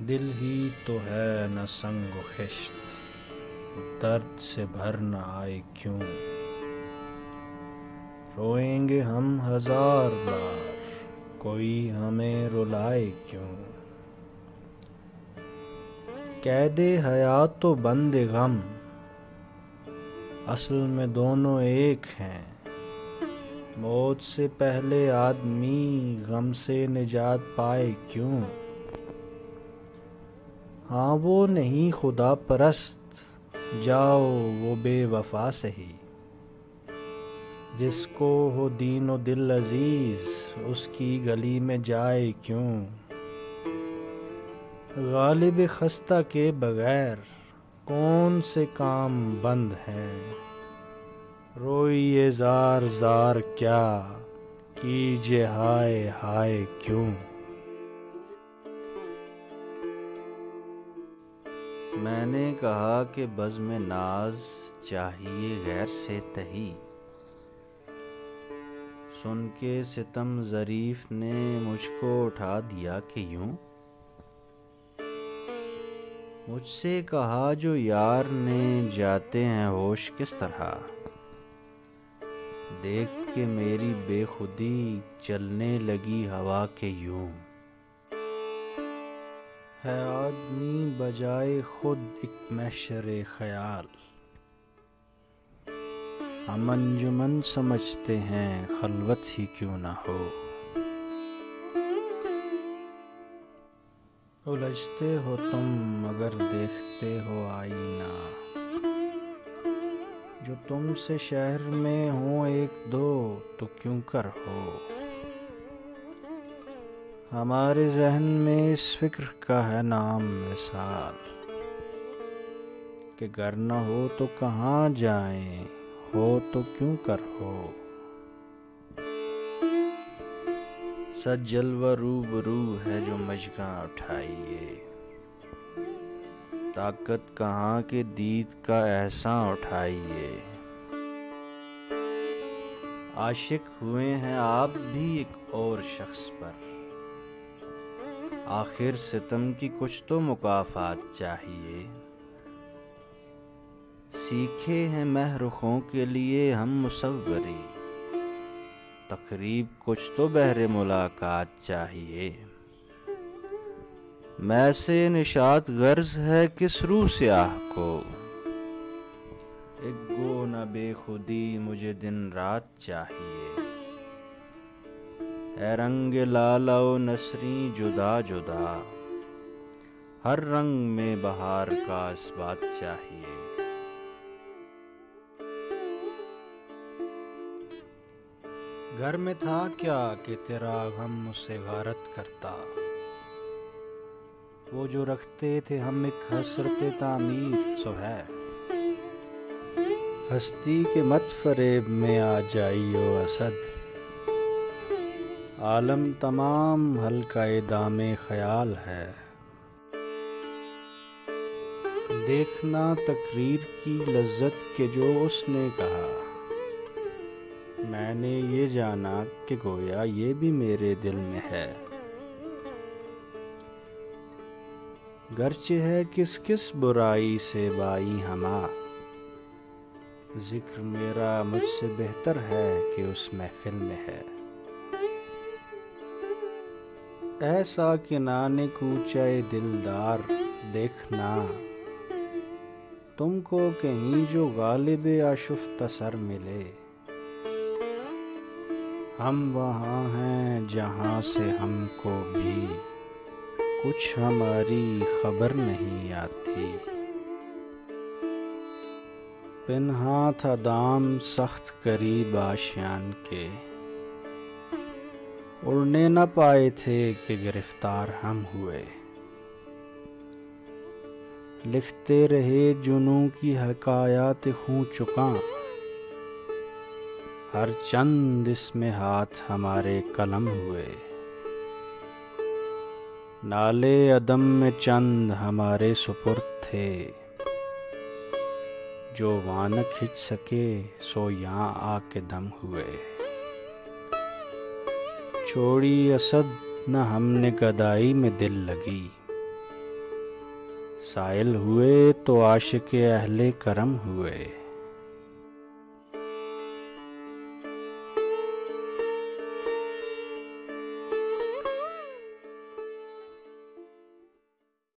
दिल ही तो है न संग व खिश्त, दर्द से भर न आए क्यों। रोएंगे हम हजार बार, कोई हमें रुलाए क्यों। कैदे हयात तो बंदे गम, असल में दोनों एक हैं। मौत से पहले आदमी गम से निजात पाए क्यों। हाँ वो नहीं खुदा परस्त, जाओ वो बेवफा सही। जिसको हो दीन व दिल अजीज, उसकी गली में जाए क्यों। गालिब खस्ता के बगैर कौन से काम बंद हैं। रोइए जार जार क्या, कीजिए हाय हाय क्यों। मैंने कहा कि बज़्म नाज चाहिए गैर से तही। सुन के सितम ज़रीफ ने मुझको उठा दिया कि यूं। मुझसे कहा जो यार ने जाते हैं होश किस तरह। देख के मेरी बेखुदी चलने लगी हवा के यूं। है आदमी बजाए खुद एक महशरे ख्याल, हम अंजुमन समझते हैं खलवत ही क्यों ना हो। उलझते हो तुम मगर देखते हो आईना, जो तुमसे शहर में हो एक दो तो क्यों कर हो। हमारे जहन में इस फिक्र का है नाम विसाल, कि घर न हो तो कहाँ जाएं, हो तो क्यों कर हो। सज्जल व रूबरू है जो मजगा उठाइए, ताकत कहाँ के दीद का एहसां उठाइए। आशिक हुए हैं आप भी एक और शख्स पर, आखिर सितम की कुछ तो मुकाफात चाहिए। सीखे हैं महरुखों के लिए हम मुसव्वरी, तकरीब कुछ तो बहरे मुलाकात चाहिए। मैं से निशात गर्ज है किस रूह से आह को, एक गो न बेखुदी मुझे दिन रात चाहिए। है रंग लाला ओ नसरी जुदा जुदा, हर रंग में बहार का इस्बात चाहिए। घर में था क्या कि तेरा गम मुझसे गारत करता। वो जो रखते थे हम एक हसरत तामीर सो है। हस्ती के मत फरेब में आ जाइयो असद, आलम तमाम हल्का दामे ख्याल है। देखना तकरीर की लज्जत के जो उसने कहा, मैंने ये जाना कि गोया ये भी मेरे दिल में है। गर्चे है किस किस बुराई से बाई हमा, जिक्र मेरा मुझसे बेहतर है कि उस महफिल में है। ऐसा कि नाने कूचाए दिलदार देखना, तुमको कहीं जो गालिब आशुफ्ता सर मिले। हम वहाँ हैं जहाँ से हमको भी कुछ हमारी खबर नहीं आती। पिन्हा था दाम सख्त करीब आशियान के, उड़ने न पाए थे कि गिरफ्तार हम हुए। लिखते रहे जुनूं की हकायात खूं चुका, हर चंद इसमें हाथ हमारे कलम हुए। नाले अदम में चंद हमारे सुपुर्द थे, जो वान खिंच सके सो यहाँ आके दम हुए। छोड़ी असद न हमने गदाई में दिल लगी, साइल हुए तो आशिक़ अहले करम हुए।